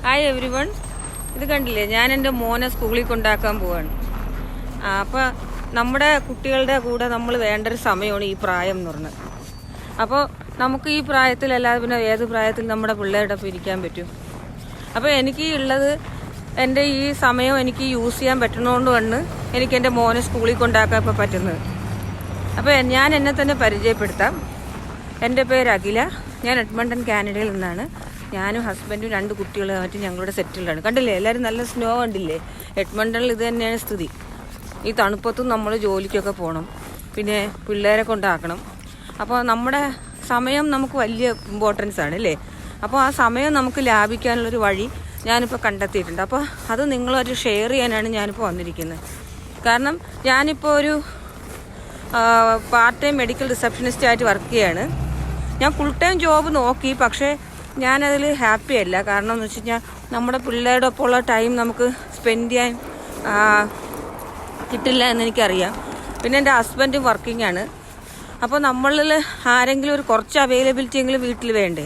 Hi every one. ഇത് കണ്ടില്ലേ, ഞാൻ എൻ്റെ മോനെ സ്കൂളിൽ കൊണ്ടാക്കാൻ പോവാണ്. അപ്പോൾ നമ്മുടെ കുട്ടികളുടെ കൂടെ നമ്മൾ വേണ്ട ഒരു സമയമാണ് ഈ പ്രായം എന്ന് പറഞ്ഞത്. അപ്പോൾ നമുക്ക് ഈ പ്രായത്തിലല്ലാതെ പിന്നെ ഏത് പ്രായത്തിൽ നമ്മുടെ പിള്ളേരുടെ ഒപ്പം ഇരിക്കാൻ പറ്റും? അപ്പോൾ എനിക്ക് ഉള്ളത് എൻ്റെ ഈ സമയം എനിക്ക് യൂസ് ചെയ്യാൻ പറ്റുന്നതുകൊണ്ടാണ് എനിക്ക് എൻ്റെ മോനെ സ്കൂളിൽ കൊണ്ടാക്കാൻ ഇപ്പോൾ പറ്റുന്നത്. അപ്പോൾ ഞാൻ എന്നെ തന്നെ പരിചയപ്പെടുത്താം. എൻ്റെ പേര് അഖില. ഞാൻ എഡ്മണ്ടൺ കാനഡയിൽ നിന്നാണ്. ഞാനും ഹസ്ബൻഡും 2 കുട്ടികളുമായിട്ട് ഞങ്ങളുടെ സെറ്റിലാണ്. കണ്ടില്ലേ, എല്ലാവരും നല്ല സ്നോ കണ്ടില്ലേ? എഡ്മണ്ടണിൽ ഇത് തന്നെയാണ് സ്ഥിതി. ഈ തണുപ്പത്തും നമ്മൾ ജോലിക്കൊക്കെ പോകണം, പിന്നെ പിള്ളേരെ കൊണ്ടാക്കണം. അപ്പോൾ നമ്മുടെ സമയം നമുക്ക് വലിയ ഇമ്പോർട്ടൻസ് ആണ് അല്ലേ? അപ്പോൾ ആ സമയം നമുക്ക് ലാഭിക്കാനുള്ളൊരു വഴി ഞാനിപ്പോൾ കണ്ടെത്തിയിട്ടുണ്ട്. അപ്പോൾ അത് നിങ്ങളൊരു ഷെയർ ചെയ്യാനാണ് ഞാനിപ്പോൾ വന്നിരിക്കുന്നത്. കാരണം ഞാനിപ്പോൾ ഒരു പാർട്ട് ടൈം മെഡിക്കൽ റിസപ്ഷനിസ്റ്റായിട്ട് വർക്ക് ചെയ്യാണ്. ഞാൻ ഫുൾ ടൈം ജോബ് നോക്കി, പക്ഷേ ഞാനതിൽ ഹാപ്പി അല്ല. കാരണം എന്ന് വെച്ച് കഴിഞ്ഞാൽ നമ്മുടെ പിള്ളേരുടെ ഒപ്പമുള്ള ടൈം നമുക്ക് സ്പെൻഡ് ചെയ്യാൻ കിട്ടില്ല എന്നെനിക്കറിയാം. പിന്നെ എൻ്റെ ഹസ്ബൻഡും വർക്കിംഗ് ആണ്. അപ്പോൾ നമ്മളിൽ ആരെങ്കിലും ഒരു കുറച്ച് അവൈലബിലിറ്റി എങ്കിലും വീട്ടിൽ വേണ്ടേ?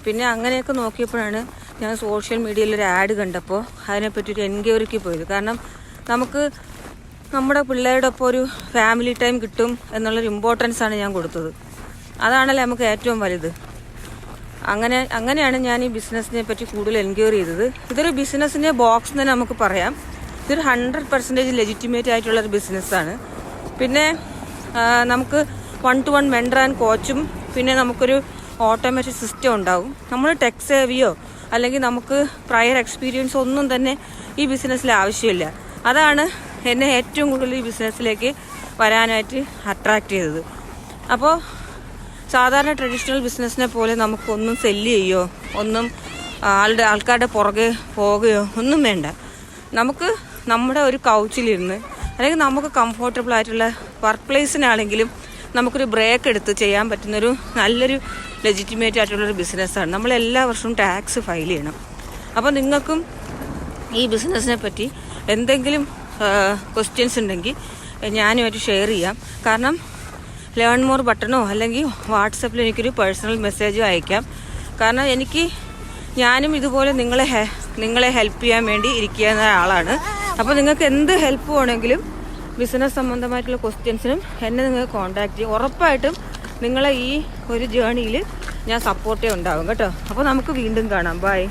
പിന്നെ അങ്ങനെയൊക്കെ നോക്കിയപ്പോഴാണ് ഞാൻ സോഷ്യൽ മീഡിയയിൽ ഒരു ആഡ് കണ്ടപ്പോൾ അതിനെപ്പറ്റി ഒരു എൻക്വയറിക്ക് പോയത്. കാരണം നമുക്ക് നമ്മുടെ പിള്ളേരുടെ ഒപ്പം ഒരു ഫാമിലി ടൈം കിട്ടും എന്നുള്ളൊരു ഇമ്പോർട്ടൻസാണ് ഞാൻ കൊടുത്തത്. അതാണല്ലോ നമുക്ക് ഏറ്റവും വലുത്. അങ്ങനെയാണ് ഞാൻ ഈ ബിസിനസ്സിനെ പറ്റി കൂടുതൽ എൻക്വയറി ചെയ്തത്. ഇതൊരു ബിസിനസ്സിൻ്റെ ബോക്സ് തന്നെ നമുക്ക് പറയാം. ഇതൊരു 100% ലെജിറ്റിമേറ്റ് ആയിട്ടുള്ളൊരു ബിസിനസ്സാണ്. പിന്നെ നമുക്ക് 1-to-1 മെൻറ്റർ ആൻഡ് കോച്ചും, പിന്നെ നമുക്കൊരു ഓട്ടോമാറ്റിക് സിസ്റ്റം ഉണ്ടാവും. നമ്മൾ ടെക് സേവിയോ അല്ലെങ്കിൽ നമുക്ക് പ്രയർ എക്സ്പീരിയൻസ് ഒന്നും തന്നെ ഈ ബിസിനസ്സിൽ ആവശ്യമില്ല. അതാണ് എന്നെ ഏറ്റവും കൂടുതൽ ഈ ബിസിനസ്സിലേക്ക് വരാനായിട്ട് അട്രാക്റ്റ് ചെയ്തത്. അപ്പോൾ സാധാരണ ട്രഡീഷണൽ ബിസിനസ്സിനെ പോലെ നമുക്കൊന്നും സെല്ല് ചെയ്യുകയോ ഒന്നും ആൾക്കാരുടെ പുറകെ പോവുകയോ ഒന്നും വേണ്ട. നമുക്ക് നമ്മുടെ ഒരു കൗച്ചിലിരുന്ന് അല്ലെങ്കിൽ നമുക്ക് കംഫർട്ടബിൾ ആയിട്ടുള്ള വർക്ക് പ്ലേസിനാണെങ്കിലും നമുക്കൊരു ബ്രേക്ക് എടുത്ത് ചെയ്യാൻ പറ്റുന്നൊരു നല്ലൊരു ലെജിറ്റിമേറ്റ് ആയിട്ടുള്ളൊരു ബിസിനസ്സാണ്. നമ്മൾ എല്ലാ വർഷവും ടാക്സ് ഫയൽ ചെയ്യണം. അപ്പോൾ നിങ്ങൾക്കും ഈ ബിസിനസ്സിനെ പറ്റി എന്തെങ്കിലും ക്വസ്റ്റ്യൻസ് ഉണ്ടെങ്കിൽ ഞാനുമായിട്ട് ഷെയർ ചെയ്യാം. കാരണം ലേൺ മോർ ബട്ടണോ അല്ലെങ്കിൽ വാട്സപ്പിൽ എനിക്കൊരു പേഴ്സണൽ മെസ്സേജോ അയക്കാം. കാരണം ഞാനും ഇതുപോലെ നിങ്ങളെ ഹെൽപ്പ് ചെയ്യാൻ വേണ്ടി ഇരിക്കുന്ന ആളാണ്. അപ്പോൾ നിങ്ങൾക്ക് എന്ത് ഹെൽപ്പ് വേണമെങ്കിലും ബിസിനസ് സംബന്ധമായിട്ടുള്ള ക്വസ്റ്റ്യൻസിനും എന്നെ നിങ്ങൾക്ക് കോൺടാക്ട് ചെയ്യും. ഉറപ്പായിട്ടും നിങ്ങളെ ഈ ഒരു ജേണിയിൽ ഞാൻ സപ്പോർട്ടേ ഉണ്ടാകും കേട്ടോ. അപ്പോൾ നമുക്ക് വീണ്ടും കാണാം. ബൈ.